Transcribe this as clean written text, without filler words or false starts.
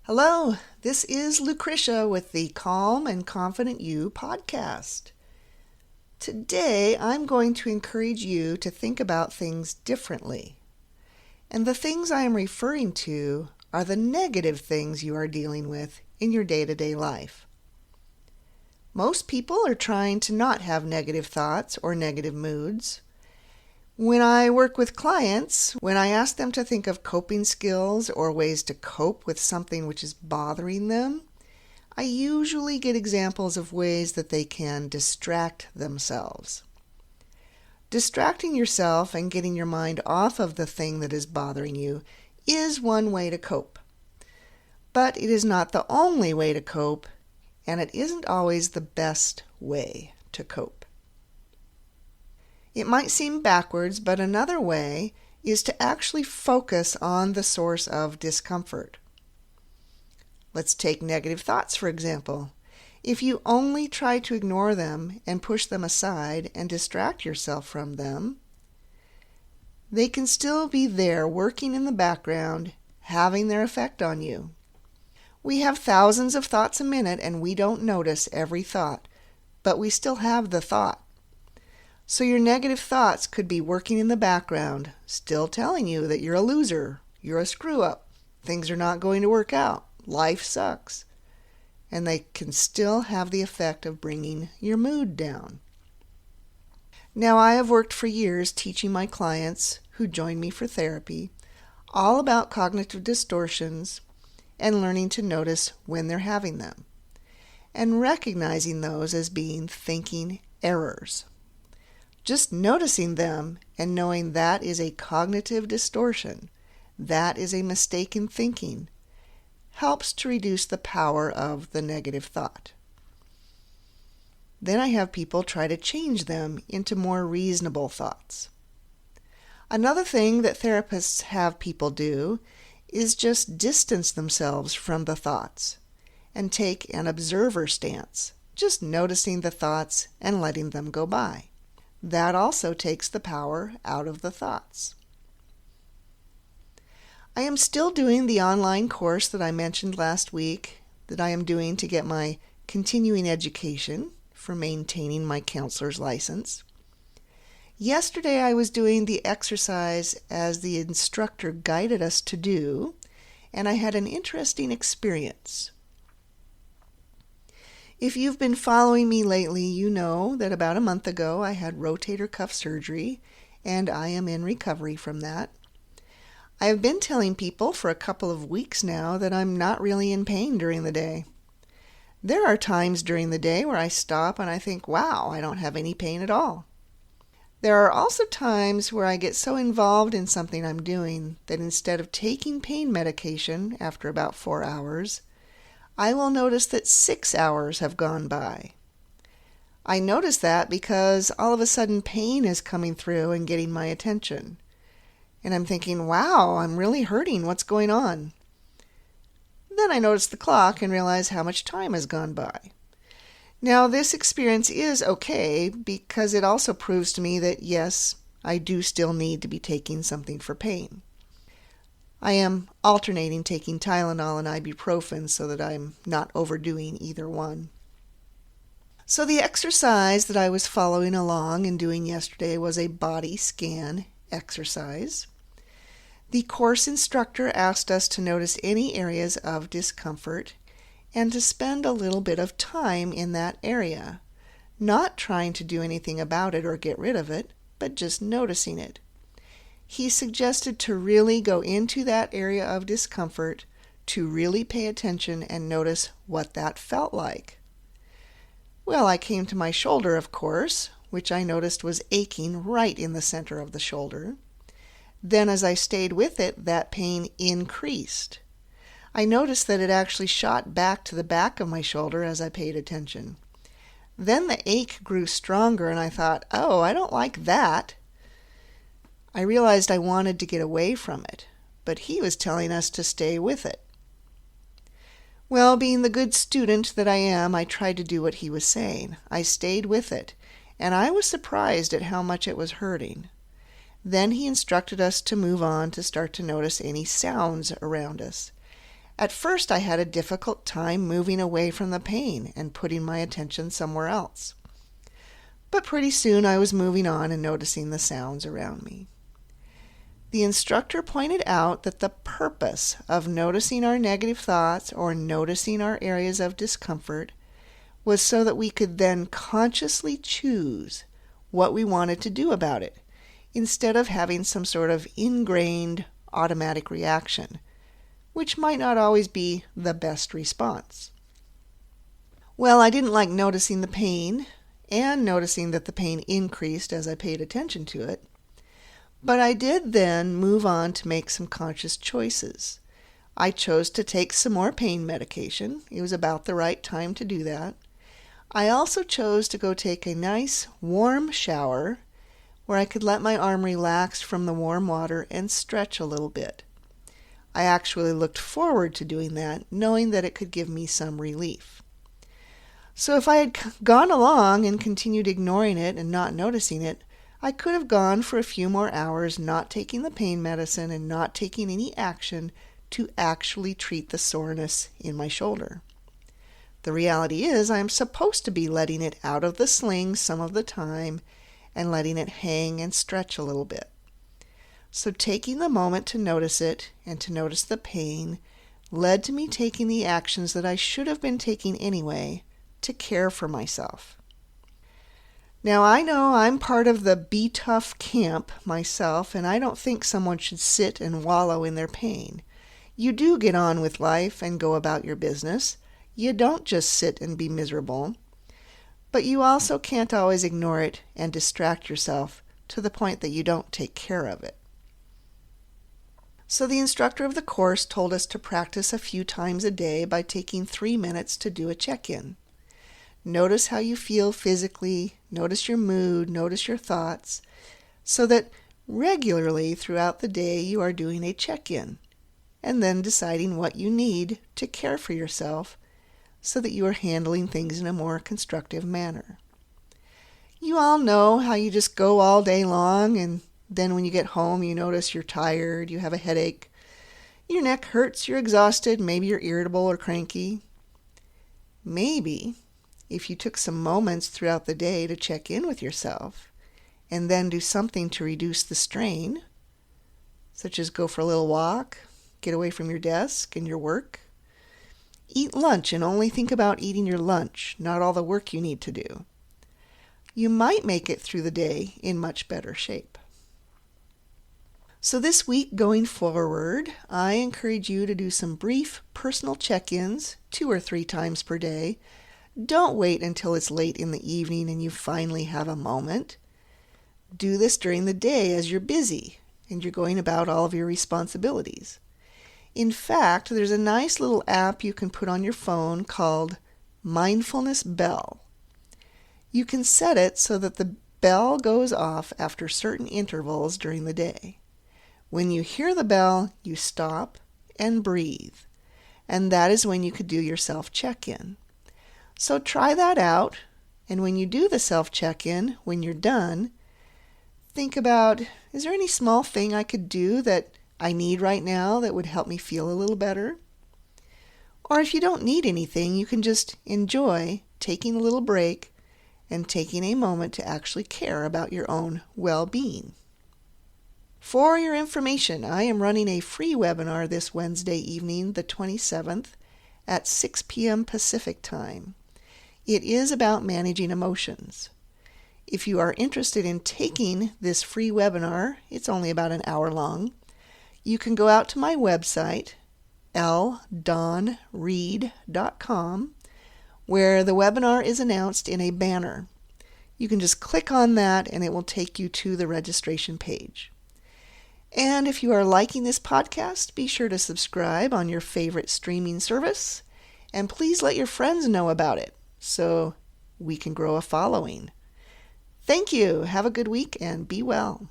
Hello, this is Lucretia with the Calm and Confident You podcast. Today, I'm going to encourage you to think about things differently. And the things I am referring to are the negative things you are dealing with in your day-to-day life. Most people are trying to not have negative thoughts or negative moods. When I work with clients, when I ask them to think of coping skills or ways to cope with something which is bothering them, I usually get examples of ways that they can distract themselves. Distracting yourself and getting your mind off of the thing that is bothering you is one way to cope. But it is not the only way to cope, and it isn't always the best way to cope. It might seem backwards, but another way is to actually focus on the source of discomfort. Let's take negative thoughts, for example. If you only try to ignore them and push them aside and distract yourself from them, they can still be there working in the background, having their effect on you. We have thousands of thoughts a minute and we don't notice every thought, but we still have the thought. So your negative thoughts could be working in the background, still telling you that you're a loser, you're a screw-up, things are not going to work out, life sucks. And they can still have the effect of bringing your mood down. Now, I have worked for years teaching my clients who join me for therapy all about cognitive distortions and learning to notice when they're having them, and recognizing those as being thinking errors. Just noticing them and knowing that is a cognitive distortion, that is a mistake in thinking, helps to reduce the power of the negative thought. Then I have people try to change them into more reasonable thoughts. Another thing that therapists have people do is just distance themselves from the thoughts and take an observer stance, just noticing the thoughts and letting them go by. That also takes the power out of the thoughts. I am still doing the online course that I mentioned last week that I am doing to get my continuing education for maintaining my counselor's license. Yesterday I was doing the exercise as the instructor guided us to do, and I had an interesting experience. If you've been following me lately, you know that about a month ago I had rotator cuff surgery, and I am in recovery from that. I have been telling people for a couple of weeks now that I'm not really in pain during the day. There are times during the day where I stop and I think, wow, I don't have any pain at all. There are also times where I get so involved in something I'm doing that instead of taking pain medication after about 4 hours, I will notice that 6 hours have gone by. I notice that because all of a sudden pain is coming through and getting my attention. And I'm thinking, wow, I'm really hurting. What's going on? Then I notice the clock and realize how much time has gone by. Now, this experience is okay because it also proves to me that, yes, I do still need to be taking something for pain. I am alternating taking Tylenol and ibuprofen so that I'm not overdoing either one. So the exercise that I was following along and doing yesterday was a body scan exercise. The course instructor asked us to notice any areas of discomfort and to spend a little bit of time in that area, not trying to do anything about it or get rid of it, but just noticing it. He suggested to really go into that area of discomfort, to really pay attention and notice what that felt like. Well, I came to my shoulder, of course, which I noticed was aching right in the center of the shoulder. Then as I stayed with it, that pain increased. I noticed that it actually shot back to the back of my shoulder as I paid attention. Then the ache grew stronger and I thought, oh, I don't like that. I realized I wanted to get away from it, but he was telling us to stay with it. Well, being the good student that I am, I tried to do what he was saying. I stayed with it, and I was surprised at how much it was hurting. Then he instructed us to move on to start to notice any sounds around us. At first, I had a difficult time moving away from the pain and putting my attention somewhere else. But pretty soon I was moving on and noticing the sounds around me. The instructor pointed out that the purpose of noticing our negative thoughts or noticing our areas of discomfort was so that we could then consciously choose what we wanted to do about it, instead of having some sort of ingrained automatic reaction, which might not always be the best response. Well, I didn't like noticing the pain and noticing that the pain increased as I paid attention to it. But I did then move on to make some conscious choices. I chose to take some more pain medication. It was about the right time to do that. I also chose to go take a nice warm shower where I could let my arm relax from the warm water and stretch a little bit. I actually looked forward to doing that, knowing that it could give me some relief. So if I had gone along and continued ignoring it and not noticing it, I could have gone for a few more hours not taking the pain medicine and not taking any action to actually treat the soreness in my shoulder. The reality is I'm supposed to be letting it out of the sling some of the time and letting it hang and stretch a little bit. So taking the moment to notice it and to notice the pain led to me taking the actions that I should have been taking anyway to care for myself. Now I know I'm part of the Be Tough camp myself, and I don't think someone should sit and wallow in their pain. You do get on with life and go about your business. You don't just sit and be miserable. But you also can't always ignore it and distract yourself to the point that you don't take care of it. So the instructor of the course told us to practice a few times a day by taking 3 minutes to do a check-in. Notice how you feel physically, notice your mood, notice your thoughts, so that regularly throughout the day you are doing a check-in, and then deciding what you need to care for yourself so that you are handling things in a more constructive manner. You all know how you just go all day long, and then when you get home you notice you're tired, you have a headache, your neck hurts, you're exhausted, maybe you're irritable or cranky. Maybe if you took some moments throughout the day to check in with yourself and then do something to reduce the strain, such as go for a little walk, get away from your desk and your work, eat lunch and only think about eating your lunch, not all the work you need to do, you might make it through the day in much better shape. So this week going forward, I encourage you to do some brief personal check-ins 2 or 3 times per day. Don't wait until it's late in the evening and you finally have a moment. Do this during the day as you're busy and you're going about all of your responsibilities. In fact, there's a nice little app you can put on your phone called Mindfulness Bell. You can set it so that the bell goes off after certain intervals during the day. When you hear the bell, you stop and breathe, and that is when you could do your self-check-in. So try that out, and when you do the self-check-in, when you're done, think about, is there any small thing I could do that I need right now that would help me feel a little better? Or if you don't need anything, you can just enjoy taking a little break and taking a moment to actually care about your own well-being. For your information, I am running a free webinar this Wednesday evening, the 27th, at 6 p.m. Pacific Time. It is about managing emotions. If you are interested in taking this free webinar, it's only about an hour long, you can go out to my website, ldonahue.com, where the webinar is announced in a banner. You can just click on that and it will take you to the registration page. And if you are liking this podcast, be sure to subscribe on your favorite streaming service, and please let your friends know about it so we can grow a following. Thank you. Have a good week and be well.